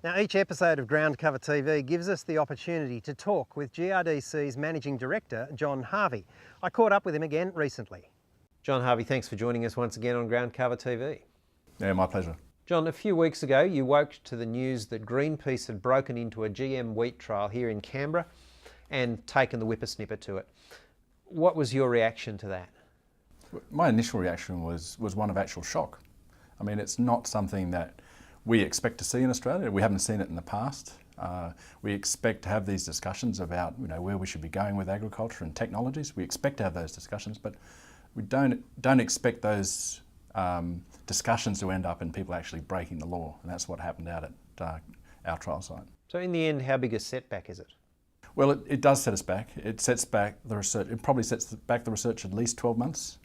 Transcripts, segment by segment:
Now, each episode of Ground Cover TV gives us the opportunity to talk with GRDC's Managing Director, John Harvey. I caught up with him again recently. John Harvey, thanks for joining us once again on Ground Cover TV. Yeah, my pleasure. John, a few weeks ago you woke to the news that Greenpeace had broken into a GM wheat trial here in Canberra and taken the whippersnipper to it. What was your reaction to that? My initial reaction was one of actual shock. I mean, it's not something that we expect to see in Australia. We haven't seen it in the past. We expect to have these discussions about where we should be going with agriculture and technologies. We expect to have those discussions, but we don't expect those discussions to end up in people actually breaking the law, and that's what happened out at our trial site. So in the end, how big a setback is it? Well, it does set us back. It sets back the research. It probably sets back the research at least 12 months.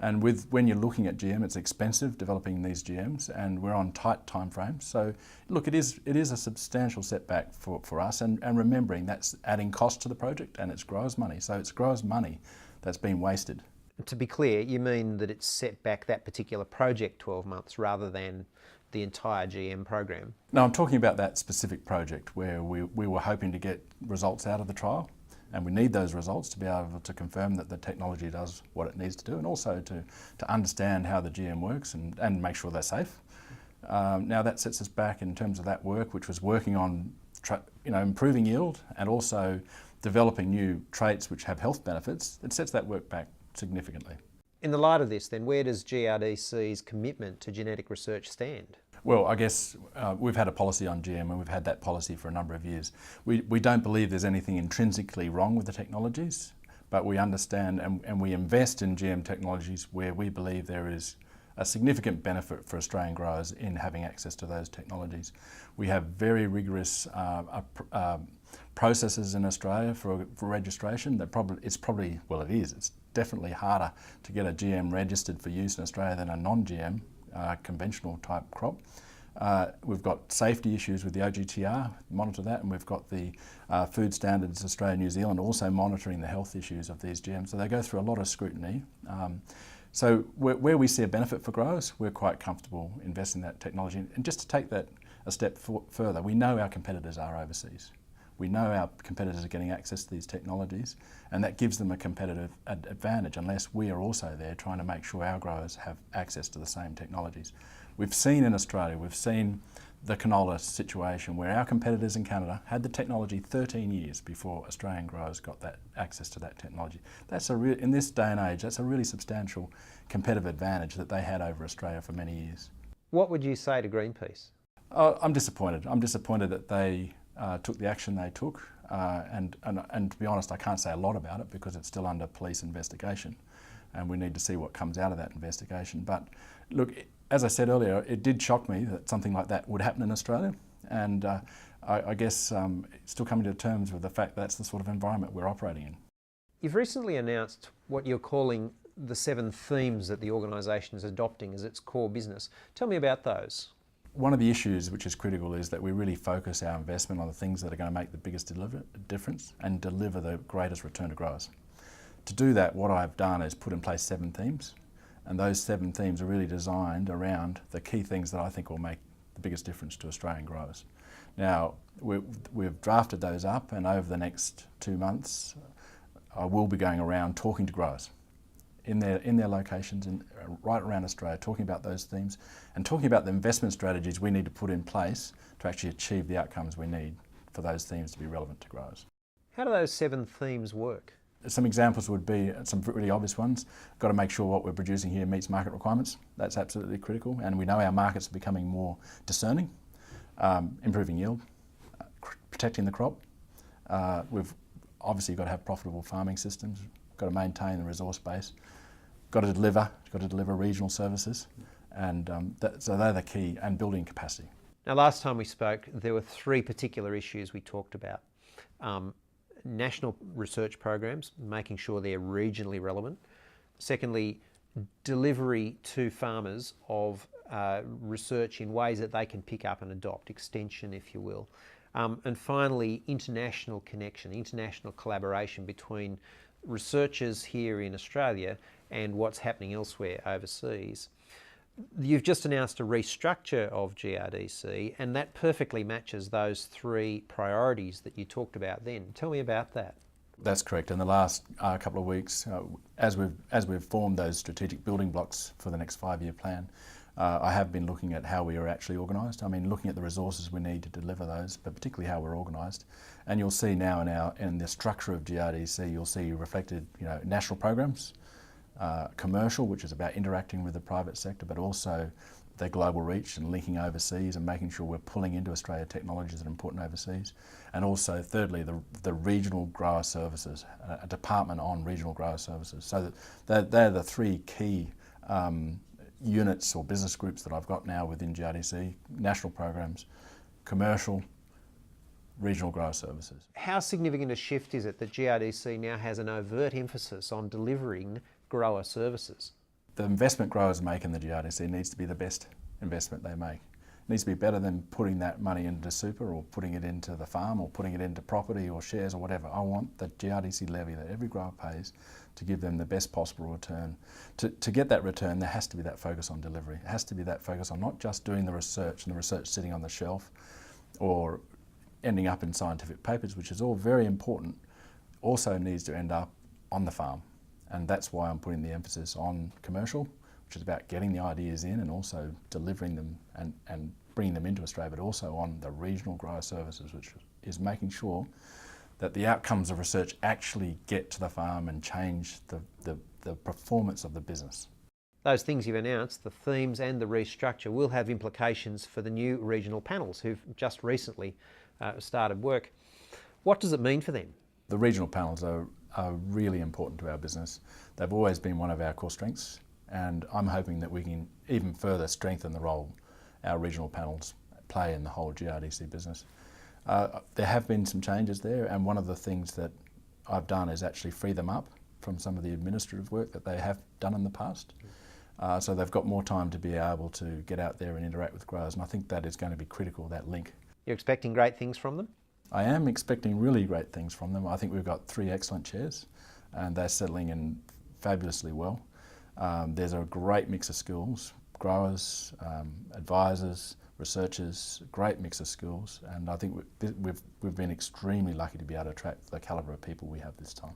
And when you're looking at GM, it's expensive developing these GMs, and we're on tight timeframes. So look, it is a substantial setback for us, and remembering that's adding cost to the project and it's growers' money. So it's growers' money that's been wasted. To be clear, you mean that it's set back that particular project 12 months rather than the entire GM program? No, I'm talking about that specific project where we were hoping to get results out of the trial. And we need those results to be able to confirm that the technology does what it needs to do, and also to understand how the GM works and make sure they're safe. Now that sets us back in terms of that work, which was working on improving yield and also developing new traits which have health benefits. It sets that work back significantly. In the light of this then, where does GRDC's commitment to genetic research stand? Well, I guess we've had a policy on GM, and we've had that policy for a number of years. We don't believe there's anything intrinsically wrong with the technologies, but we understand and we invest in GM technologies where we believe there is a significant benefit for Australian growers in having access to those technologies. We have very rigorous processes in Australia for registration. It's definitely harder to get a GM registered for use in Australia than a non-GM conventional type crop. We've got safety issues with the OGTR, monitor that, and we've got the Food Standards Australia New Zealand also monitoring the health issues of these GMs. So they go through a lot of scrutiny. So where we see a benefit for growers, we're quite comfortable investing in that technology. And just to take that a step further, we know our competitors are overseas. We know our competitors are getting access to these technologies, and that gives them a competitive advantage unless we are also there trying to make sure our growers have access to the same technologies. We've seen in Australia, we've seen the canola situation where our competitors in Canada had the technology 13 years before Australian growers got that access to that technology. In this day and age, that's a really substantial competitive advantage that they had over Australia for many years. What would you say to Greenpeace? I'm disappointed. I'm disappointed that they took the action they took, and to be honest, I can't say a lot about it because it's still under police investigation, and we need to see what comes out of that investigation. But look, as I said earlier, it did shock me that something like that would happen in Australia, and I guess still coming to terms with the fact that's the sort of environment we're operating in. You've recently announced what you're calling the 7 themes that the organisation is adopting as its core business. Tell me about those. One of the issues which is critical is that we really focus our investment on the things that are going to make the biggest difference and deliver the greatest return to growers. To do that, what I've done is put in place 7 themes, and those 7 themes are really designed around the key things that I think will make the biggest difference to Australian growers. Now, we've drafted those up, and over the next 2 months, I will be going around talking to growers in their locations and right around Australia, talking about those themes and talking about the investment strategies we need to put in place to actually achieve the outcomes we need for those themes to be relevant to growers. How do those 7 themes work? Some examples would be some really obvious ones. Got to make sure what we're producing here meets market requirements. That's absolutely critical, and we know our markets are becoming more discerning. Improving yield, protecting the crop. We've obviously got to have profitable farming systems. Got to maintain the resource base. Got to deliver regional services, and so they're the key, and building capacity. Now, last time we spoke, there were 3 particular issues we talked about. National research programs, making sure they're regionally relevant. Secondly, delivery to farmers of research in ways that they can pick up and adopt, extension, if you will. And finally, international connection, international collaboration between researchers here in Australia and what's happening elsewhere overseas. You've just announced a restructure of GRDC, and that perfectly matches those three priorities that you talked about then. Tell me about that. That's correct. In the last couple of weeks, as we've formed those strategic building blocks for the next 5-year plan, I have been looking at how we are actually organised. I mean, looking at the resources we need to deliver those, but particularly how we're organised. And you'll see now in the structure of GRDC, you'll see reflected, national programs, commercial, which is about interacting with the private sector, but also their global reach and linking overseas and making sure we're pulling into Australia technologies that are important overseas. And also, thirdly, the regional grower services, a department on regional grower services. So they're the three key units or business groups that I've got now within GRDC: national programs, commercial, regional grower services. How significant a shift is it that GRDC now has an overt emphasis on delivering grower services? The investment growers make in the GRDC needs to be the best investment they make. It needs to be better than putting that money into super or putting it into the farm or putting it into property or shares or whatever. I want the GRDC levy that every grower pays to give them the best possible return. To get that return, there has to be that focus on delivery. It has to be that focus on not just doing the research and the research sitting on the shelf or ending up in scientific papers, which is all very important, also needs to end up on the farm. And that's why I'm putting the emphasis on commercial, which is about getting the ideas in and also delivering them and bringing them into Australia, but also on the regional grower services, which is making sure that the outcomes of research actually get to the farm and change the performance of the business. Those things you've announced, the themes and the restructure, will have implications for the new regional panels who've just recently started work. What does it mean for them? The regional panels are really important to our business. They've always been one of our core strengths, and I'm hoping that we can even further strengthen the role our regional panels play in the whole GRDC business. There have been some changes there, and one of the things that I've done is actually free them up from some of the administrative work that they have done in the past. So they've got more time to be able to get out there and interact with growers, and I think that is going to be critical, that link. You're expecting great things from them? I am expecting really great things from them. I think we've got 3 excellent chairs and they're settling in fabulously well. There's a great mix of skills, growers, advisors, researchers, great mix of skills, and I think we've been extremely lucky to be able to attract the calibre of people we have this time.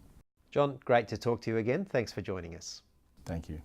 John, great to talk to you again. Thanks for joining us. Thank you.